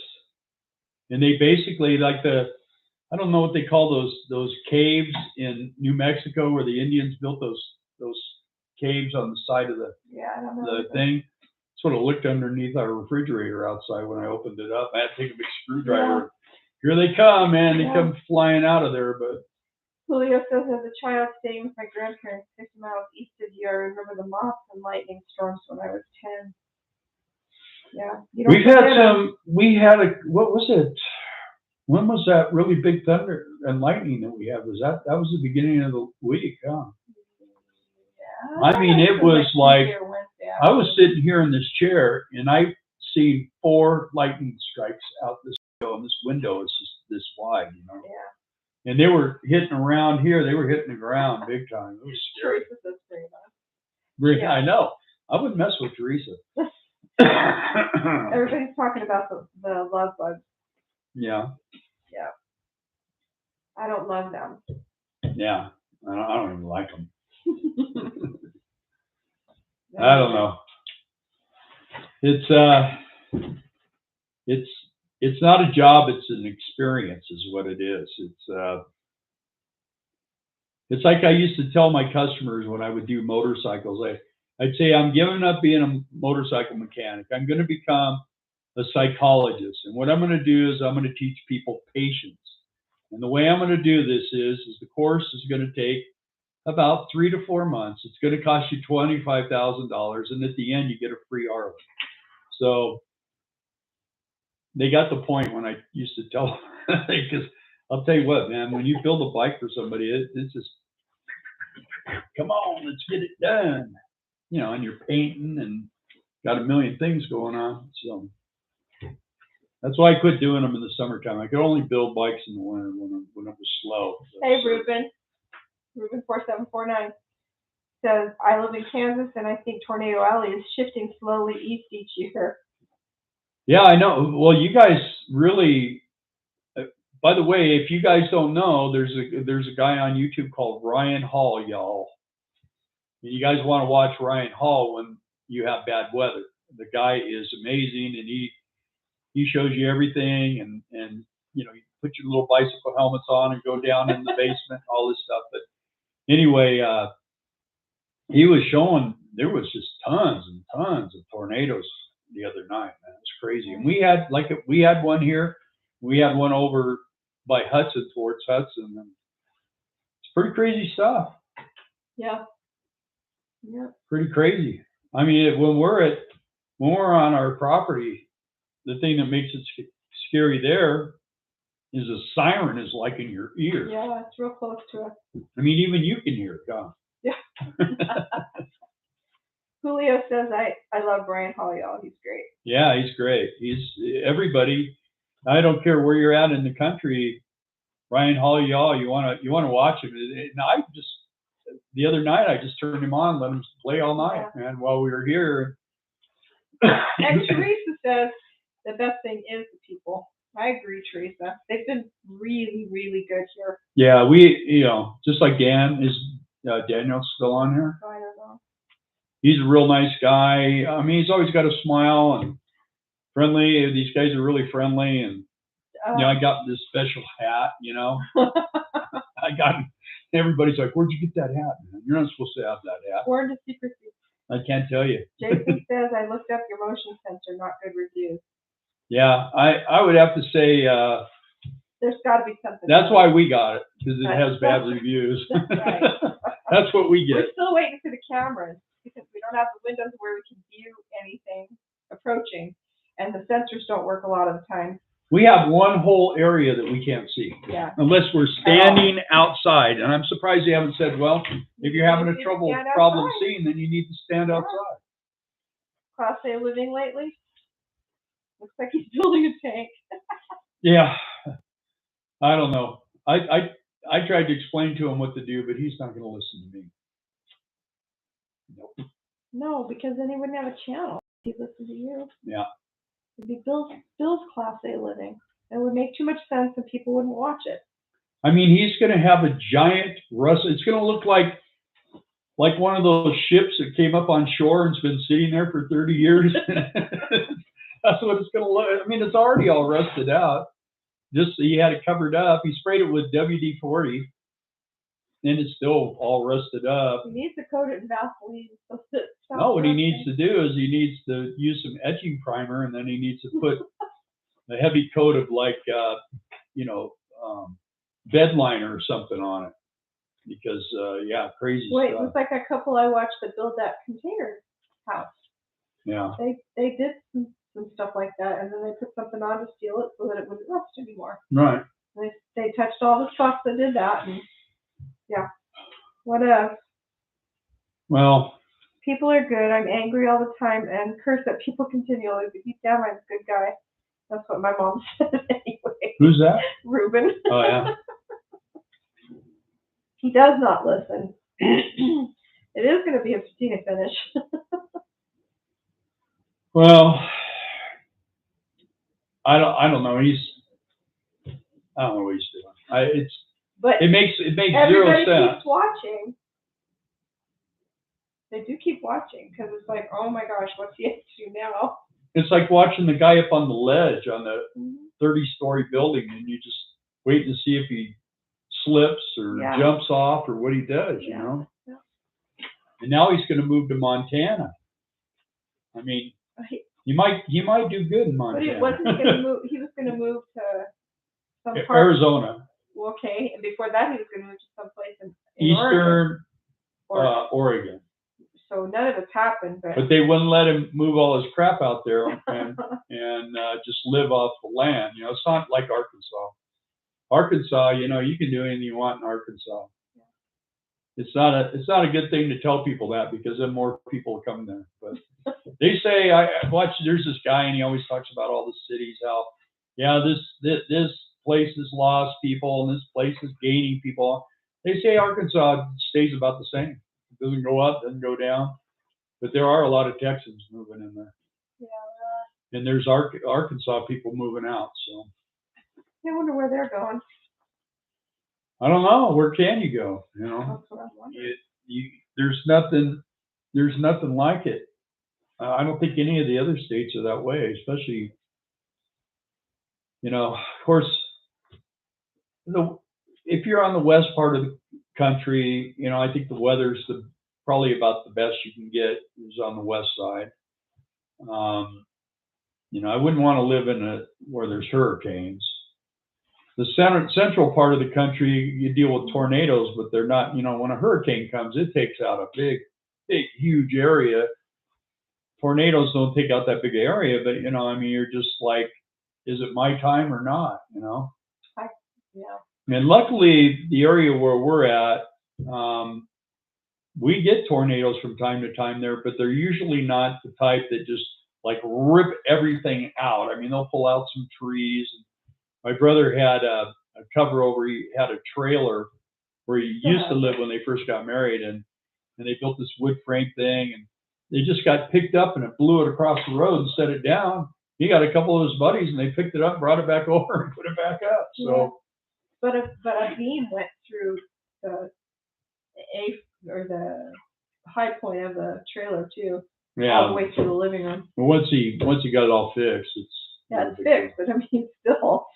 and they basically I don't know what they call those caves in New Mexico where the Indians built those caves on the side of I don't know. the thing. Sort of looked underneath our refrigerator outside when I opened it up. I had to take a big screwdriver. Here they come, man. They come flying out of there. But Julio says, as a child staying with my grandparents 50 miles east of you, I remember the moths and lightning storms when I was 10. Yeah. What was it? When was that really big thunder and lightning that we had? That was the beginning of the week, huh? Yeah. I mean, it was like, I was sitting here in this chair and I seen 4 lightning strikes out this window, and this window is just this wide, you know? Yeah. And they were hitting around here. They were hitting the ground big time. It was scary. Yeah. I know. I wouldn't mess with Teresa. Everybody's talking about the love bugs. Yeah. Yeah. I don't love them. Yeah. I don't even like them. I don't know. It's not a job. It's an experience, is what it is. It's like I used to tell my customers when I would do motorcycles. I'd say, I'm giving up being a motorcycle mechanic. I'm going to become a psychologist. And what I'm going to do is I'm going to teach people patience. And the way I'm going to do this is the course is going to take about 3 to 4 months. It's going to cost you $25,000. And at the end, you get a free Harley. So they got the point when I used to tell them, because I'll tell you what, man, when you build a bike for somebody, it's just, come on, let's get it done. You know, and you're painting and got a million things going on. So that's why I quit doing them in the summertime. I could only build bikes in the winter when it was slow. Hey, Ruben 4749 says, I live in Kansas and I think Tornado Alley is shifting slowly east each year. Yeah, I know. Well, you guys really, by the way, if you guys don't know, there's a guy on YouTube called Ryan Hall, y'all. And you guys want to watch Ryan Hall when you have bad weather. The guy is amazing, and he shows you everything, and you know, you put your little bicycle helmets on and go down in the basement, all this stuff. But anyway, he was showing there was just tons and tons of tornadoes the other night, man. It's crazy. And we had one here. We had one over by Hudson, towards Hudson. And it's pretty crazy stuff. Yeah. Yeah. Pretty crazy. I mean, when we're on our property, the thing that makes it scary there is a siren is like in your ear. Yeah, it's real close to us. I mean, even you can hear it, huh? Yeah. Julio says, I love Brian Hall, y'all. He's great. Yeah, he's great. He's everybody. I don't care where you're at in the country. Brian Hall, y'all, you want to watch him. And the other night, I just turned him on, let him play all night, man, while we were here. And Teresa says the best thing is the people. I agree, Teresa. They've been really, really good here. Yeah, just like Dan, is Daniel still on here? I don't know. He's a real nice guy. I mean, he's always got a smile and friendly. These guys are really friendly, and I got this special hat. I got. Everybody's like, "Where'd you get that hat, man? You're not supposed to have that hat." Sworn to secrecy. I can't tell you. Jason says, I looked up your motion sensor, not good reviews. Yeah, I would have to say there's got to be something. That's why we got it, because it has bad reviews. Right. That's what we get. We're still waiting for the cameras because we don't have the windows where we can view anything approaching, and the sensors don't work a lot of the time. We have one whole area that we can't see. Yeah. Unless we're standing outside. And I'm surprised you haven't said, well, if you're having a problem seeing, then you need to stand outside. Class A living lately? Looks like he's building a tank. Yeah. I don't know. I tried to explain to him what to do, but he's not going to listen to me. Nope. No, because then he wouldn't have a channel. He'd listen to you. Yeah. It'd be Bill's Class A living. It would make too much sense and people wouldn't watch it. I mean, he's going to have a giant rust. It's going to look like one of those ships that came up on shore and's been sitting there for 30 years. That's what it's going to look. I mean, it's already all rusted out. Just he had it covered up. He sprayed it with WD-40, and it's still all rusted up. He needs to coat it in Vaseline. No, what he needs to do is he needs to use some etching primer, and then he needs to put a heavy coat of bed liner or something on it. Because crazy Wait, stuff. it was like a couple I watched that built that container house. Yeah. They did some stuff like that, and then they put something on to seal it so that it wouldn't rust anymore. Right. They touched all the spots that did that, and yeah. What else? Well. People are good. I'm angry all the time and curse at people continually, but deep down I'm a good guy. That's what my mom said anyway. Who's that? Ruben. Oh, yeah. He does not listen. It is going to be a patina finish. Well, I don't know. I don't know what he's doing. It makes zero sense. Everybody keeps watching. They do keep watching because it's like, oh my gosh, what's he up to now? It's like watching the guy up on the ledge on the 30-story building, and you just wait to see if he slips or jumps off or what he does, you know. Yeah. And now he's going to move to Montana. I mean, he might do good in Montana. But he wasn't going to move. He was going to move to some part Arizona. Okay, and before that he was going to move to some place in Eastern Oregon. So none of it's happened. But they wouldn't let him move all his crap out there and just live off the land. You know, it's not like Arkansas. Arkansas, you know, you can do anything you want in Arkansas. It's not a good thing to tell people that because then more people will come there. But they say I watch. There's this guy and he always talks about all the cities. How this place has lost people and this place is gaining people. They say Arkansas stays about the same. It doesn't go up, doesn't go down. But there are a lot of Texans moving in there. Yeah. And there's Arkansas people moving out. So. I wonder where they're going. I don't know. Where can you go? You know, that's what I'm wondering. There's nothing like it. I don't think any of the other states are that way, especially, you know, of course, if you're on the west part of the country, you know, I think the weather's probably about the best you can get is on the west side. You know, I wouldn't want to live where there's hurricanes. The central part of the country, you deal with tornadoes, but they're not, you know, when a hurricane comes, it takes out a big, huge area. Tornadoes don't take out that big area, but, you know, I mean, you're just like, is it my time or not, you know? Yeah. And luckily, the area where we're at, we get tornadoes from time to time there, but they're usually not the type that just like rip everything out. I mean, they'll pull out some trees. My brother had a cover over. He had a trailer where he used to live when they first got married, and they built this wood frame thing, and they just got picked up and it blew it across the road and set it down. He got a couple of his buddies and they picked it up, brought it back over, and put it back up. So, but a beam went through the high point of the trailer too. Yeah. All the way through the living room. Well, once he got it all fixed, it's fixed, but I mean still.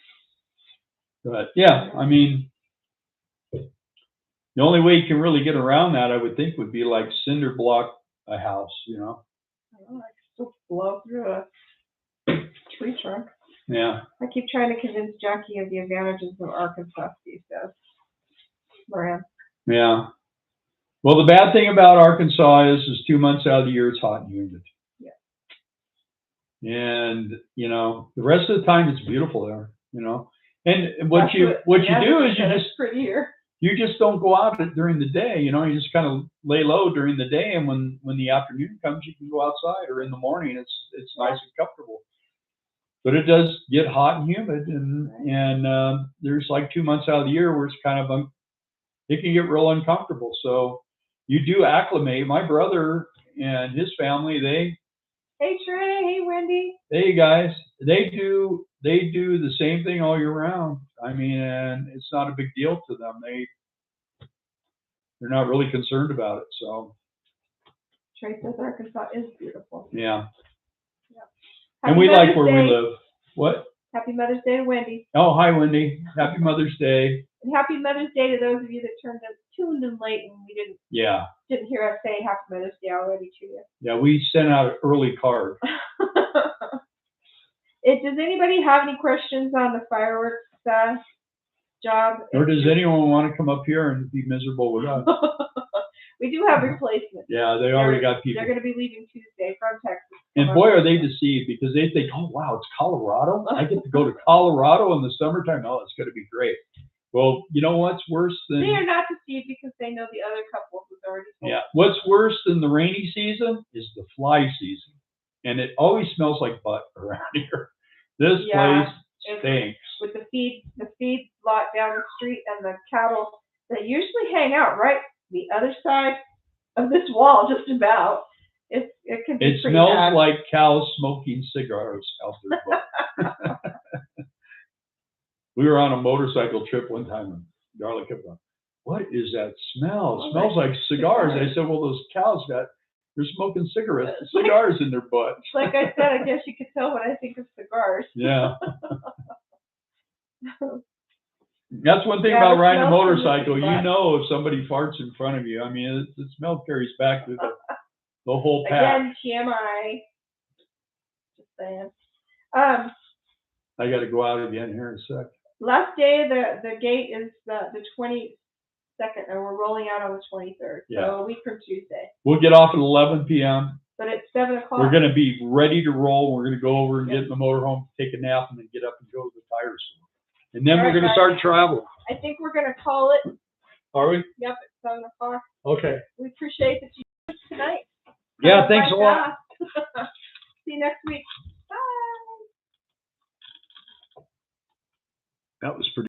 But yeah, I mean, the only way you can really get around that, I would think, would be like cinder block a house, you know. I don't know, I can still blow through a tree trunk. Yeah. I keep trying to convince Jackie of the advantages of Arkansas these days. Moran. Yeah. Well, the bad thing about Arkansas is 2 months out of the year it's hot and humid. Yeah. And you know, the rest of the time it's beautiful there. You know, and what you do is you just don't go out during the day. You know, you just kind of lay low during the day, and when the afternoon comes, you can go outside, or in the morning it's nice and comfortable. But it does get hot and humid, and there's like 2 months out of the year where it's kind of it can get real uncomfortable. So you do acclimate. My brother and his family, Hey Trey, hey Wendy. Hey guys. they do the same thing all year round. I mean, and it's not a big deal to them. They're not really concerned about it. So Trey says Arkansas is beautiful. yeah. Yeah. And we like where we live. What? Happy Mother's Day to Wendy. Oh, hi, Wendy. Happy Mother's Day. And happy Mother's Day to those of you that tuned in late and we didn't hear us say Happy Mother's Day already to you. Yeah, we sent out an early card. Does anybody have any questions on the fireworks job? Or does anyone want to come up here and be miserable with us? We do have replacements. Yeah, they already got people. They're going to be leaving Tuesday from Texas. And boy, are they deceived, because they think, oh, wow, it's Colorado? I get to go to Colorado in the summertime? Oh, it's going to be great. Well, you know what's worse than... They are not deceived because they know the other couple who's already told. Yeah, what's worse than the rainy season is the fly season. And it always smells like butt around here. This place stinks. With the feed lot down the street and the cattle that usually hang out right the other side of this wall, just about. It can be It pretty smells bad. like cows smoking cigars out their butt. We were on a motorcycle trip one time, and Darla kept going, "What is that smell? It smells like cigars." I said, "Well, those cows they're smoking cigarettes, cigars in their butts." Like I said, I guess you could tell when I think of cigars. Yeah. That's one thing about riding a motorcycle. You know if somebody farts in front of you. I mean, the smell carries back through the whole pack. Again, TMI. Just saying. I got to go out again here in a sec. Last day, the gate is the 22nd, and we're rolling out on the 23rd. Yeah. So a week from Tuesday. We'll get off at 11 p.m. But it's 7 o'clock. We're going to be ready to roll. We're going to go over and get in the motorhome, take a nap, and then get up and go to the tire store. And then we're going to start traveling. I think we're going to call it. Are we? Yep, it's 7 o'clock. Okay. We appreciate that you did this tonight. Yeah, thanks a lot. See you next week. Bye. That was pretty